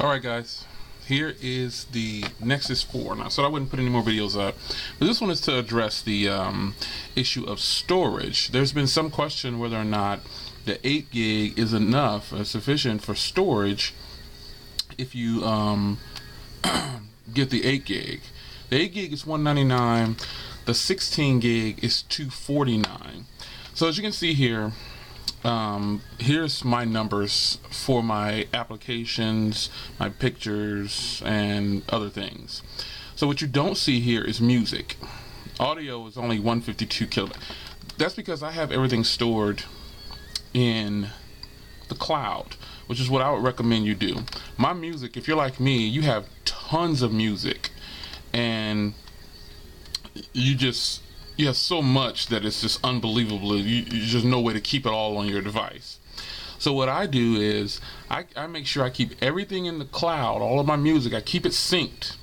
Alright guys, here is the Nexus 4. Now, so I wouldn't put any more videos up, but this one is to address the issue of storage. There's been some question whether or not the 8 gig is enough or sufficient for storage if you get the 8 gig. The 8 gig is $199, the 16 gig is $249. So as you can see here, here's my numbers for my applications, my pictures, and other things. So what you don't see here is music. Audio is only 152 kilobytes. That's because I have everything stored in the cloud, which is what I would recommend you do. My music, if you're like me, you have tons of music, and you have so much that it's just unbelievable. There's just no way to keep it all on your device. So what I do is I make sure I keep everything in the cloud, all of my music, I keep it synced.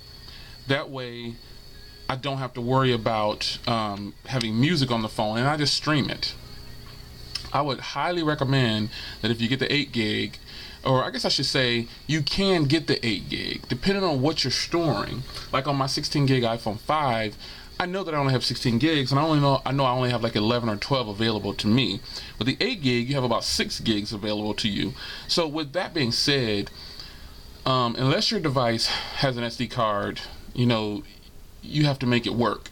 That way I don't have to worry about having music on the phone, and I just stream it. I would highly recommend that if you get the 8 gig, or I guess I should say you can get the 8 gig depending on what you're storing. Like on my 16 gig iPhone 5, I know that I only have 16 gigs, and I know I only have like 11 or 12 available to me. With the 8 gig, you have about 6 gigs available to you. So with that being said, unless your device has an SD card, you have to make it work.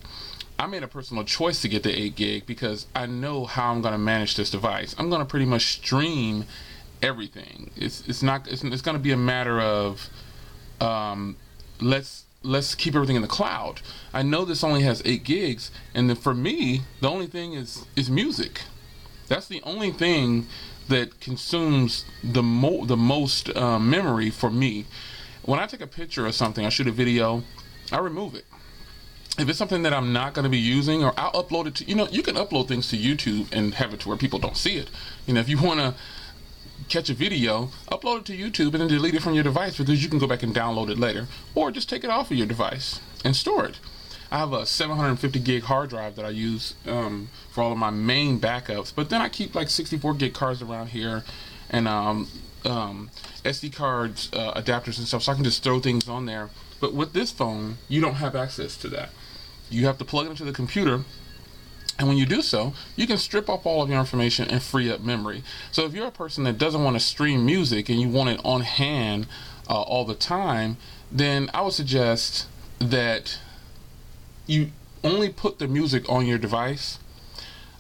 I made a personal choice to get the 8 gig because I know how I'm going to manage this device. I'm going to pretty much stream everything. It's going to be a matter of let's keep everything in the cloud. I know this only has 8 gigs, and then for me, the only thing is music. That's the only thing that consumes the most memory for me. When I take a picture of something, I shoot a video, I remove it. If it's something that I'm not going to be using, or I'll upload it to, you can upload things to YouTube and have it to where people don't see it. If you want to catch a video, upload it to YouTube and then delete it from your device, because you can go back and download it later, or just take it off of your device and store it. I have a 750 gig hard drive that I use for all of my main backups, but then I keep like 64 gig cards around here, and SD cards, adapters and stuff, so I can just throw things on there. But with this phone, you don't have access to that. You have to plug it into the computer, and when you do so, you can strip off all of your information and free up memory. So if you're a person that doesn't want to stream music and you want it on hand all the time, then I would suggest that you only put the music on your device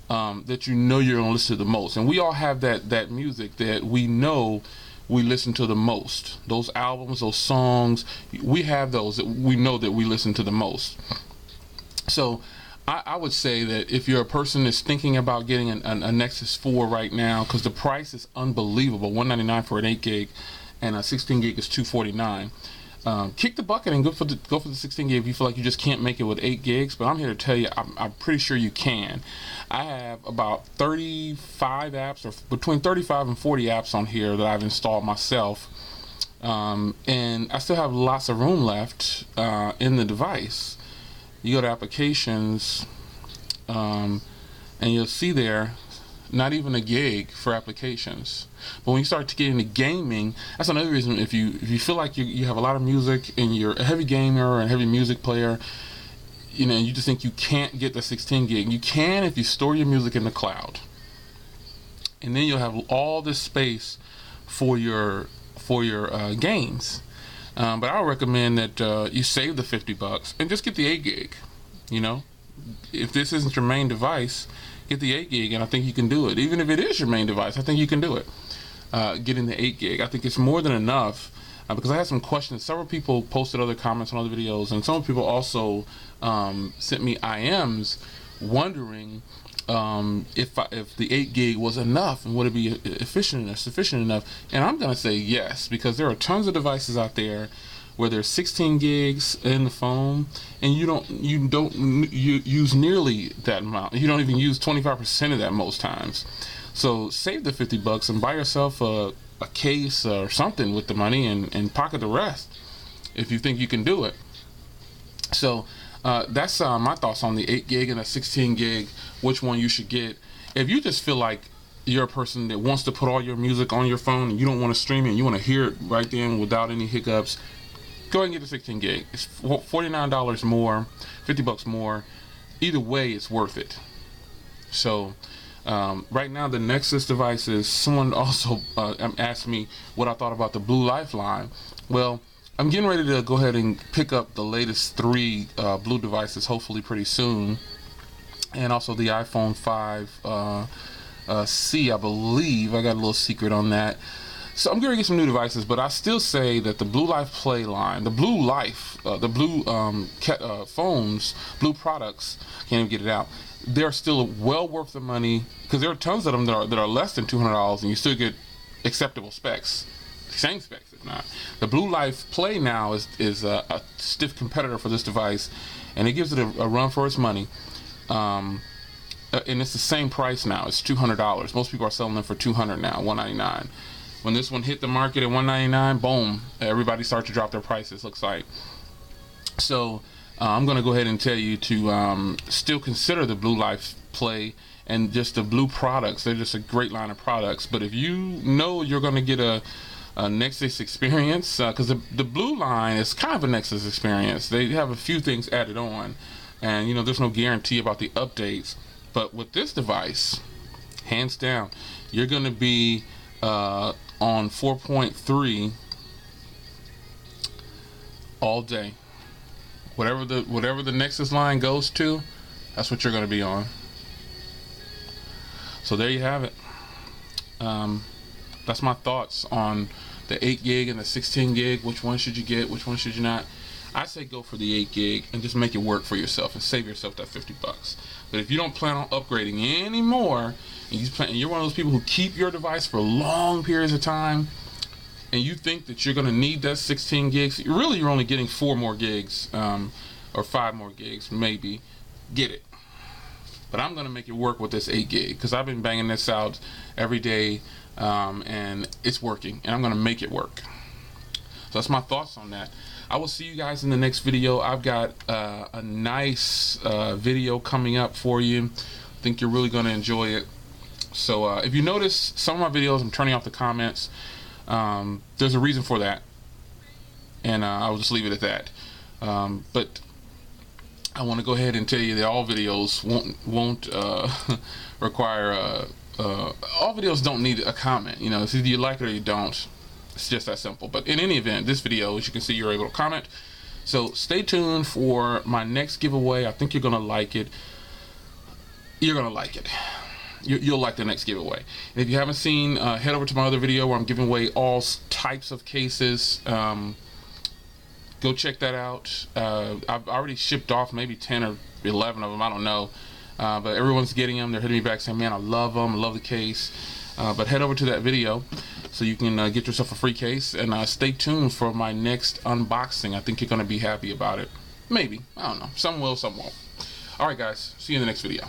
that you're going to listen to the most. And we all have that music that we know we listen to the most. Those albums, those songs, we have those that we know that we listen to the most. So I would say that if you're a person that's thinking about getting a Nexus 4 right now, because the price is unbelievable, $199 for an 8 gig, and a 16 gig is $249. Kick the bucket and go for the 16 gig if you feel like you just can't make it with 8 gigs. But I'm here to tell you, I'm pretty sure you can. I have about 35 apps, or between 35 and 40 apps on here that I've installed myself, and I still have lots of room left in the device. You go to applications, and you'll see there not even a gig for applications. But when you start to get into gaming, that's another reason. If you feel like you have a lot of music and you're a heavy gamer and heavy music player, you just think you can't get the 16 gig. You can if you store your music in the cloud, and then you'll have all this space for your games. But I would recommend that you save the $50 and just get the 8 gig. If this isn't your main device, get the 8 gig, and I think you can do it. Even if it is your main device, I think you can do it. Getting the 8 gig, I think it's more than enough, because I had some questions. Several people posted other comments on other videos, and some people also sent me IMs wondering if the 8 gig was enough, and would it be sufficient enough. And I'm gonna say yes, because there are tons of devices out there where there's 16 gigs in the phone, and you use nearly that amount. You don't even use 25% of that most times. So save the $50 and buy yourself a case or something with the money, and pocket the rest if you think you can do it. So that's my thoughts on the 8 gig and the 16 gig, which one you should get. If you just feel like you're a person that wants to put all your music on your phone and you don't want to stream it and you want to hear it right then without any hiccups, go ahead and get the 16 gig. It's $49 more, $50 more. Either way, it's worth it. So right now, the Nexus devices, someone also asked me what I thought about the Blue Lifeline. Well, I'm getting ready to go ahead and pick up the latest 3 Blue devices, hopefully pretty soon. And also the iPhone 5 C, I believe. I got a little secret on that. So I'm going to get some new devices, but I still say that the Blue Life Play line, the Blue Life, the Blue phones, Blue products, can't even get it out, they're still well worth the money, because there are tons of them that are less than $200 and you still get acceptable specs. Same specs, if not. The Blue Life Play now is a stiff competitor for this device, and it gives it a run for its money. And it's the same price now. It's $200. Most people are selling them for $200 now, $199. When this one hit the market at $199, boom, everybody starts to drop their prices, looks like. So I'm going to go ahead and tell you to still consider the Blue Life Play and just the Blue products. They're just a great line of products. But if you know you're going to get a Nexus experience, because the Blue line is kind of a Nexus experience. They have a few things added on, and there's no guarantee about the updates. But with this device, hands down, you're going to be on 4.3 all day. Whatever the Nexus line goes to, that's what you're going to be on. So there you have it. That's my thoughts on the 8 gig and the 16 gig. Which one should you get? Which one should you not? I say go for the 8 gig and just make it work for yourself and save yourself that $50. But if you don't plan on upgrading anymore, and you're one of those people who keep your device for long periods of time, and you think that you're going to need that 16 gigs, really you're only getting 4 more gigs or 5 more gigs, maybe. Get it. But I'm going to make it work with this 8 gig because I've been banging this out every day, and it's working, and I'm going to make it work. So that's my thoughts on that. I will see you guys in the next video. I've got a nice video coming up for you. I think you're really going to enjoy it. So if you notice some of my videos, I'm turning off the comments. There's a reason for that, and I'll just leave it at that. But I want to go ahead and tell you that all videos won't require all videos don't need a comment. It's either you like it or you don't. It's just that simple. But in any event, this video, as you can see, you're able to comment. So stay tuned for my next giveaway. I think you're gonna like it. You're gonna like it. You'll like the next giveaway. And if you haven't seen, head over to my other video where I'm giving away all types of cases. Go check that out. I've already shipped off maybe 10 or 11 of them. I don't know. But everyone's getting them. They're hitting me back saying, man, I love them. I love the case. But head over to that video so you can get yourself a free case. And stay tuned for my next unboxing. I think you're going to be happy about it. Maybe. I don't know. Some will, some won't. Alright, guys. See you in the next video.